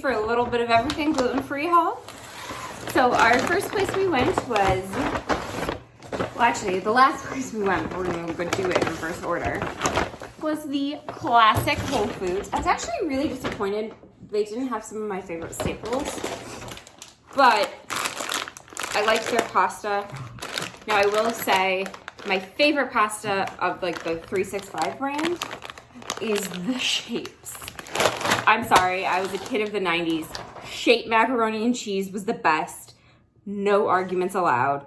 for a little bit of everything gluten-free haul. So our first place we went was, well actually the last place we went, we're gonna go do it in reverse order, was the classic Whole Foods. I was actually really disappointed they didn't have some of my favorite staples, but I liked their pasta. Now I will say my favorite pasta of like the 365 brand is the Shapes. I'm sorry, I was a kid of the 90s. Shape macaroni and cheese was the best. No arguments allowed.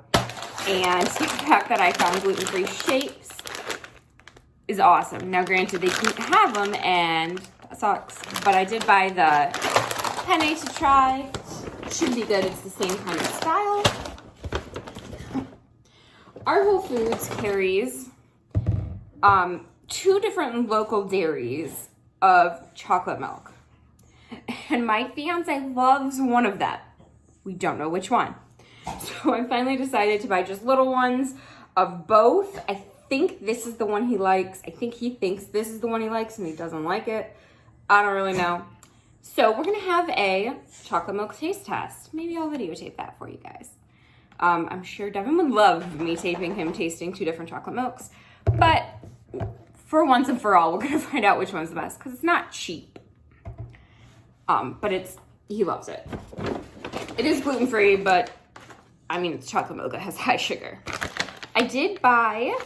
And the fact that I found gluten-free Shapes is awesome. Now granted, they couldn't have them and that sucks, but I did buy the penne to try. Should be good, it's the same kind of style. Our Whole Foods carries 2 different local dairies of chocolate milk. And my fiance loves one of them. We don't know which one. So I finally decided to buy just little ones of both. I think this is the one he likes. I think he thinks this is the one he likes and he doesn't like it. I don't really know. So we're gonna have a chocolate milk taste test. Maybe I'll videotape that for you guys. I'm sure Devin would love me taping him tasting 2 different chocolate milks. But for once and for all, we're gonna find out which one's the best because it's not cheap. But he loves it. It is gluten-free, but I mean, it's chocolate milk that has high sugar. I did buy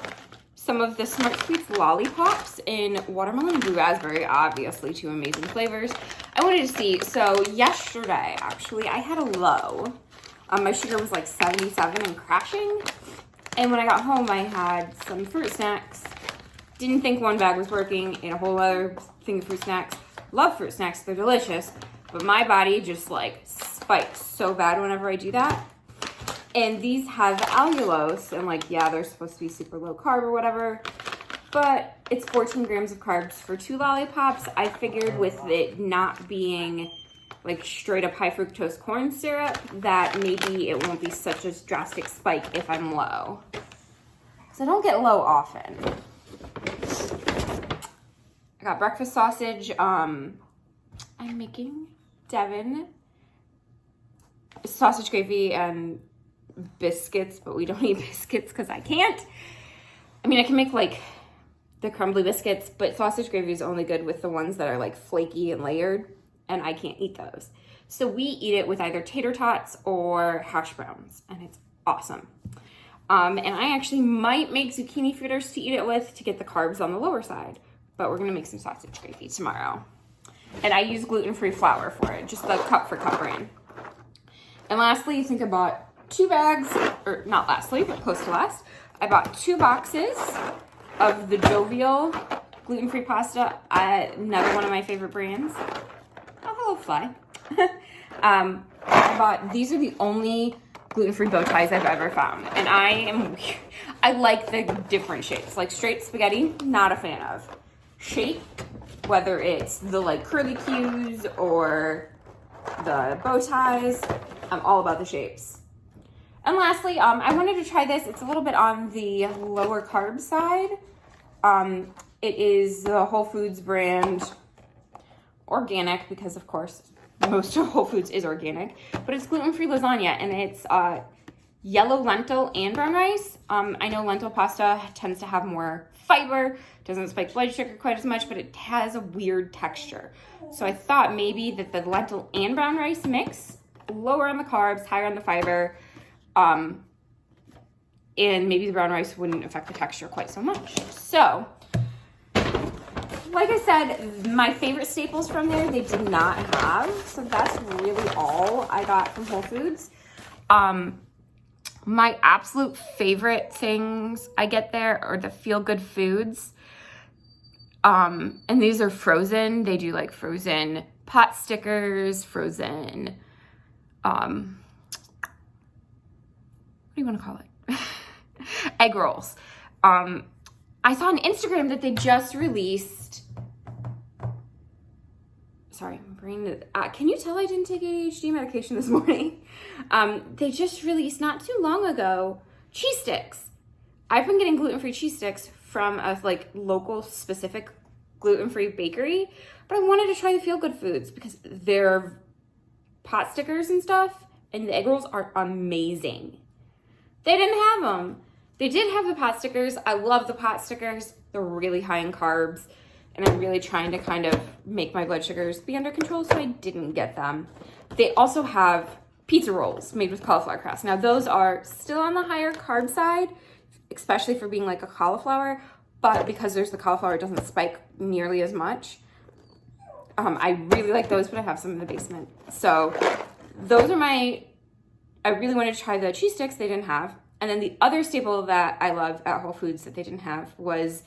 some of the Smart Sweets lollipops in watermelon and blue raspberry, obviously 2 amazing flavors. I wanted to see, so yesterday, actually, I had a low. My sugar was like 77 and crashing. And when I got home, I had some fruit snacks. Didn't think one bag was working, ate a whole other thing of fruit snacks. Love fruit snacks, they're delicious. But my body just like spikes so bad whenever I do that. And these have allulose, and like, yeah, they're supposed to be super low carb or whatever, but it's 14 grams of carbs for 2 lollipops. I figured with it not being like straight up high fructose corn syrup, that maybe it won't be such a drastic spike if I'm low. So I don't get low often. I got breakfast sausage. I'm making Devin sausage gravy and biscuits, but we don't eat biscuits because I can't. I mean, I can make like the crumbly biscuits, but sausage gravy is only good with the ones that are like flaky and layered, and I can't eat those. So we eat it with either tater tots or hash browns, and it's awesome. And I actually might make zucchini fritters to eat it with to get the carbs on the lower side, but we're gonna make some sausage gravy tomorrow. And I use gluten-free flour for it, just the cup for cup brand. And lastly, I think I bought 2 bags, or not lastly, but close to last. I bought 2 boxes of the Jovial gluten-free pasta. Another one of my favorite brands. Oh, hello, fly. I bought, these are the only gluten-free bow ties I've ever found. And I like the different shapes. Like straight spaghetti, not a fan of. Shape, whether it's the like curly cues or the bow ties, I'm all about the shapes. And lastly, I wanted to try this. It's a little bit on the lower carb side. It is the Whole Foods brand organic, because of course most of Whole Foods is organic, but it's gluten-free lasagna, and it's yellow lentil and brown rice. I know lentil pasta tends to have more fiber, doesn't spike blood sugar quite as much, but it has a weird texture. So I thought maybe that the lentil and brown rice mix, lower on the carbs, higher on the fiber, and maybe the brown rice wouldn't affect the texture quite so much. So, like I said, my favorite staples from there, they did not have. So that's really all I got from Whole Foods. My absolute favorite things I get there are the Feel Good Foods. And these are frozen. They do like frozen pot stickers, frozen, what do you want to call it? Egg rolls. I saw on Instagram that they just released, sorry, my brain, can you tell I didn't take ADHD medication this morning? They just released not too long ago, cheese sticks. I've been getting gluten-free cheese sticks from a like local specific gluten-free bakery, but I wanted to try the Feel Good Foods because they're pot stickers and stuff, and the egg rolls are amazing. They didn't have them. They did have the pot stickers. I love the pot stickers. They're really high in carbs, and I'm really trying to kind of make my blood sugars be under control, so I didn't get them. They also have pizza rolls made with cauliflower crust. Now, those are still on the higher carb side, especially for being like a cauliflower, but because there's the cauliflower, it doesn't spike nearly as much. I really like those, but I have some in the basement. So those are I really wanted to try the cheese sticks they didn't have. And then the other staple that I love at Whole Foods that they didn't have was,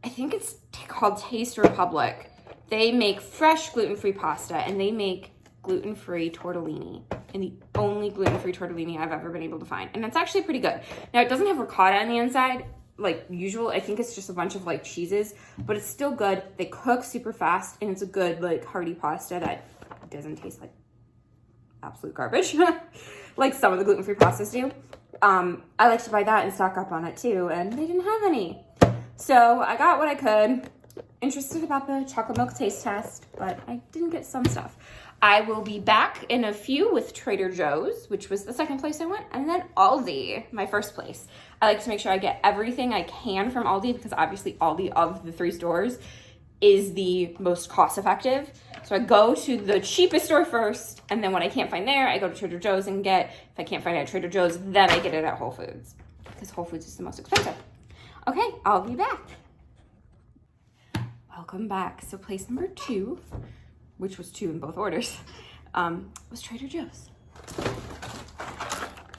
I think it's called Taste Republic. They make fresh gluten-free pasta, and they make gluten-free tortellini, and the only gluten-free tortellini I've ever been able to find. And it's actually pretty good. Now, it doesn't have ricotta on the inside like usual. I think it's just a bunch of like cheeses, but it's still good. They cook super fast, and it's a good like hearty pasta that doesn't taste like absolute garbage like some of the gluten-free pastas do. I like to buy that and stock up on it too, and they didn't have any. So I got what I could. Interested about the chocolate milk taste test, but I didn't get some stuff. I will be back in a few with Trader Joe's, which was the second place I went, and then Aldi, my first place. I like to make sure I get everything I can from Aldi, because obviously Aldi of the 3 stores is the most cost effective. So I go to the cheapest store first, and then when I can't find there, I go to Trader Joe's and get, if I can't find it at Trader Joe's, then I get it at Whole Foods, because Whole Foods is the most expensive. Okay, I'll be back. Welcome back. So place number 2, which was 2 in both orders, was Trader Joe's.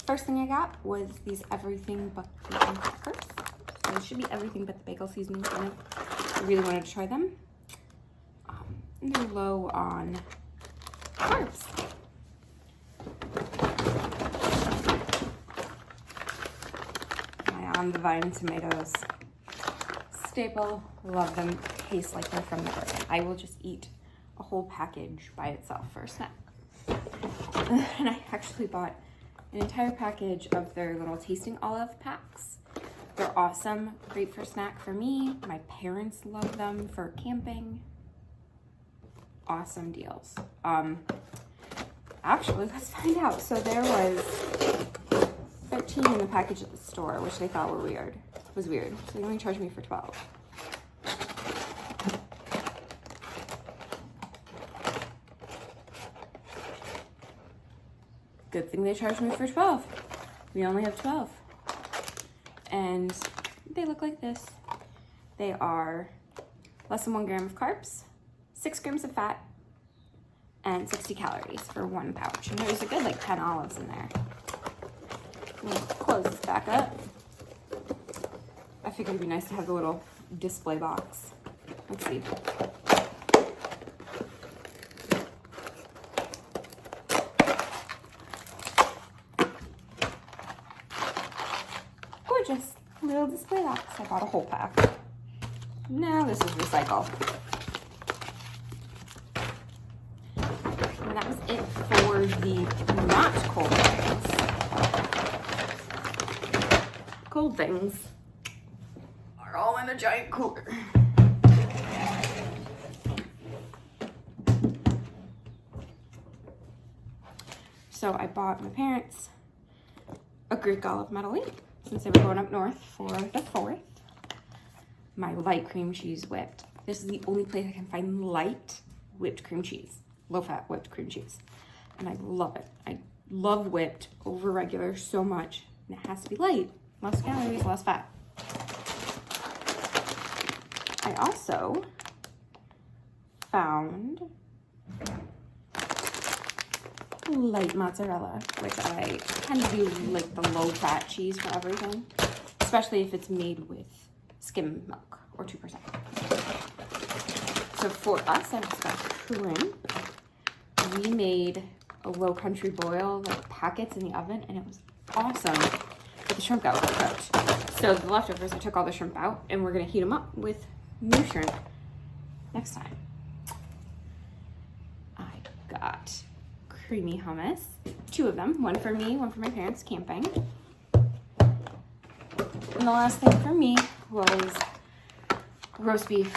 First thing I got was these everything but bacon crackers. So it should be everything but the bagel seasoning in it. I really wanted to try them. And they're low on carbs. My On the Vine tomatoes. Staple. Love them. Taste like they're from the garden. I will just eat a whole package by itself for a snack. And I actually bought an entire package of their little tasting olive packs. They're awesome. Great for snack for me. My parents love them for camping. Awesome deals. Actually, let's find out. So there was 13 in the package at the store, which they thought were weird. It was weird. So they only charged me for 12. Good thing they charged me for 12. We only have 12. And they look like this. They are less than 1 gram of carbs, 6 grams of fat, and 60 calories for 1 pouch. And there's a good like 10 olives in there. We'll close this back up. I figured it'd be nice to have the little display box. Let's see. Gorgeous little display box. I bought a whole pack. Now this is recycle. And that was it for the not cold things. Cold things are all in a giant cooler. So I bought my parents a Greek olive medley since they were going up north for the 4th. My light cream cheese whipped. This is the only place I can find light whipped cream cheese, low-fat whipped cream cheese. And I love it. I love whipped over regular so much. And it has to be light. Less calories, less fat. I also found light mozzarella, which I tend to do like the low-fat cheese for everything, especially if it's made with skim milk or 2%. So for us, I just got Corinne. We made a low country boil, like packets in the oven, and it was awesome. But the shrimp got overcooked. So the leftovers, I took all the shrimp out, and we're gonna heat them up with new shrimp next time. I got creamy hummus, 2 of them, 1 for me, 1 for my parents camping. And the last thing for me was roast beef.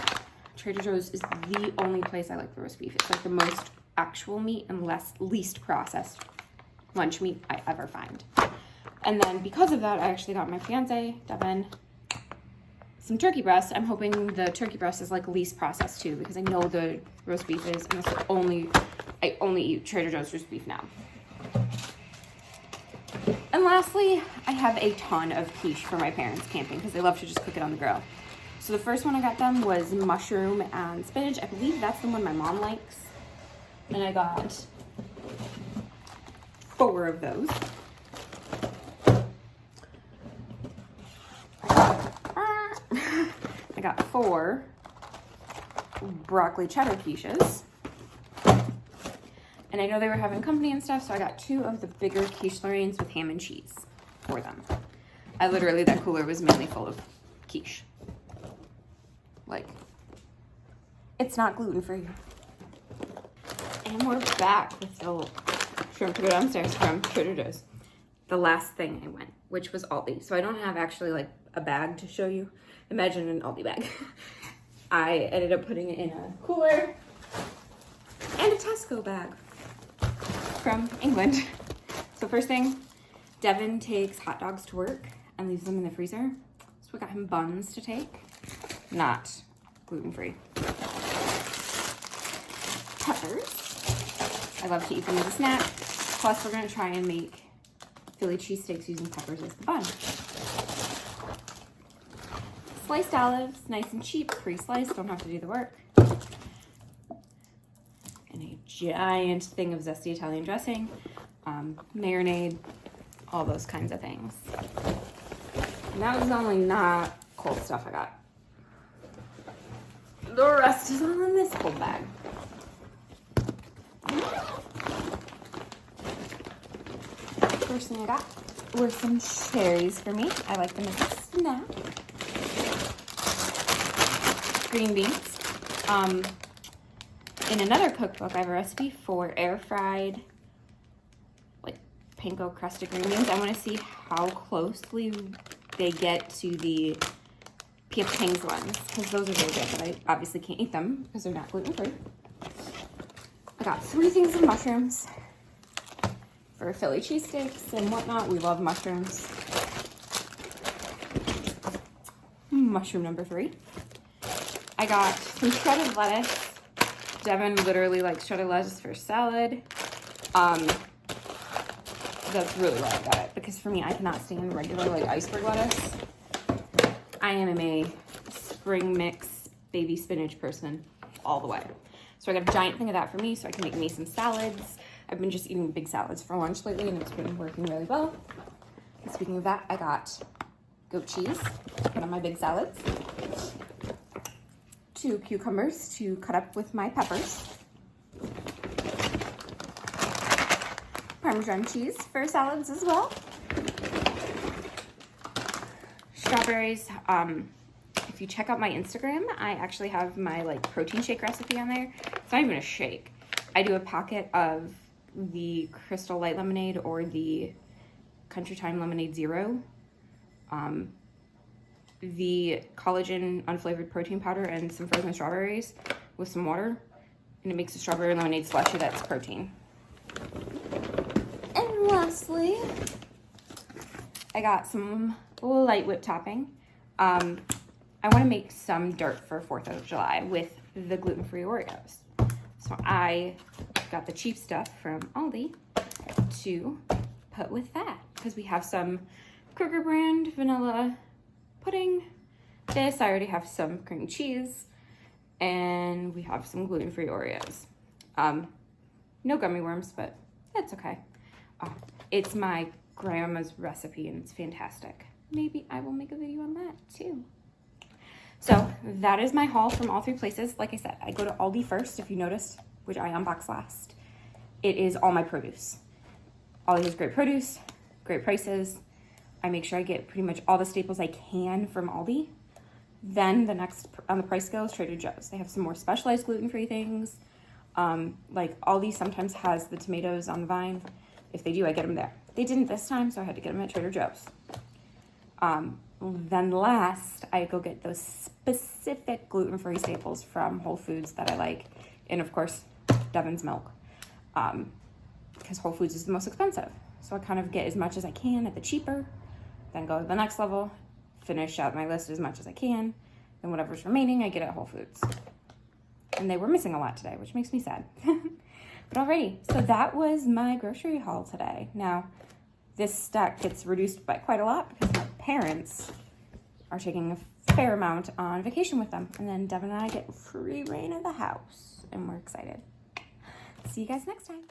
Trader Joe's is the only place I like the roast beef. It's like the most actual meat and least processed lunch meat I ever find. And then because of that, I actually got my fiance, Devin, some turkey breast. I'm hoping the turkey breast is like least processed too, because I know the roast beef is, and I only eat Trader Joe's roast beef now. And lastly, I have a ton of quiche for my parents camping because they love to just cook it on the grill. So the first one I got them was mushroom and spinach. I believe that's the one my mom likes. And I got 4 of those. I got 4 broccoli cheddar quiches. And I know they were having company and stuff, so I got 2 of the bigger quiche Lorraines with ham and cheese for them. That cooler was mainly full of quiche. Like, it's not gluten-free. And we're back with the shrimp to go downstairs from Trader Joe's. The last thing I went, which was Aldi. So I don't have actually like a bag to show you. Imagine an Aldi bag. I ended up putting it in a cooler and a Tesco bag from England. So first thing, Devin takes hot dogs to work and leaves them in the freezer. So we got him buns to take, not gluten-free. Peppers. I love to eat them as a snack. Plus we're gonna try and make Philly cheesesteaks using peppers as the bun. Sliced olives, nice and cheap, pre-sliced, don't have to do the work. And a giant thing of zesty Italian dressing, marinade, all those kinds of things. And that was only not cold stuff I got. The rest is all in this cold bag. First thing I got were some cherries for me. I like them as a snack. Green beans. In another cookbook, I have a recipe for air fried, like panko crusted green beans. I want to see how closely they get to the P.F. Chang's ones, because those are very good, but I obviously can't eat them because they're not gluten-free. I got 3 things of mushrooms for Philly cheesesteaks and whatnot. We love mushrooms. Mushroom number 3. I got some shredded lettuce. Devin literally likes shredded lettuce for salad. That's really why I got it, because for me, I cannot stand regular like iceberg lettuce. I am a spring mix baby spinach person all the way. So I got a giant thing of that for me so I can make me some salads. I've been just eating big salads for lunch lately and it's been working really well. And speaking of that, I got goat cheese, one of my big salads. 2 cucumbers to cut up with my peppers. Parmesan cheese for salads as well. Strawberries. If you check out my Instagram, I actually have my like protein shake recipe on there. It's not even a shake. I do a packet of the Crystal Light Lemonade or the Country Time Lemonade Zero, the collagen unflavored protein powder, and some frozen strawberries with some water, and it makes a strawberry lemonade slushy that's protein. And lastly, I got some light whipped topping. I want to make some dirt for 4th of July with the gluten-free Oreos. So I got the cheap stuff from Aldi to put with that, because we have some Kroger brand vanilla pudding. This, I already have some cream cheese, and we have some gluten-free Oreos. No gummy worms, but that's okay. It's my grandma's recipe and it's fantastic. Maybe I will make a video on that too. So that is my haul from all 3 places. Like I said, I go to Aldi first, if you noticed, which I unboxed last. It is all my produce. Aldi has great produce, great prices. I make sure I get pretty much all the staples I can from Aldi. Then the next on the price scale is Trader Joe's. They have some more specialized gluten-free things. Like Aldi sometimes has the tomatoes on the vine. If they do, I get them there. They didn't this time, so I had to get them at Trader Joe's. Then last, I go get those specific gluten-free staples from Whole Foods that I like. And of course, Devin's milk. because Whole Foods is the most expensive. So I kind of get as much as I can at the cheaper, then go to the next level, finish out my list as much as I can, and whatever's remaining I get at Whole Foods. And they were missing a lot today, which makes me sad. But alrighty, so that was my grocery haul today. Now, this stack gets reduced by quite a lot because my parents are taking a fair amount on vacation with them. And then Devin and I get free reign of the house, and we're excited. See you guys next time.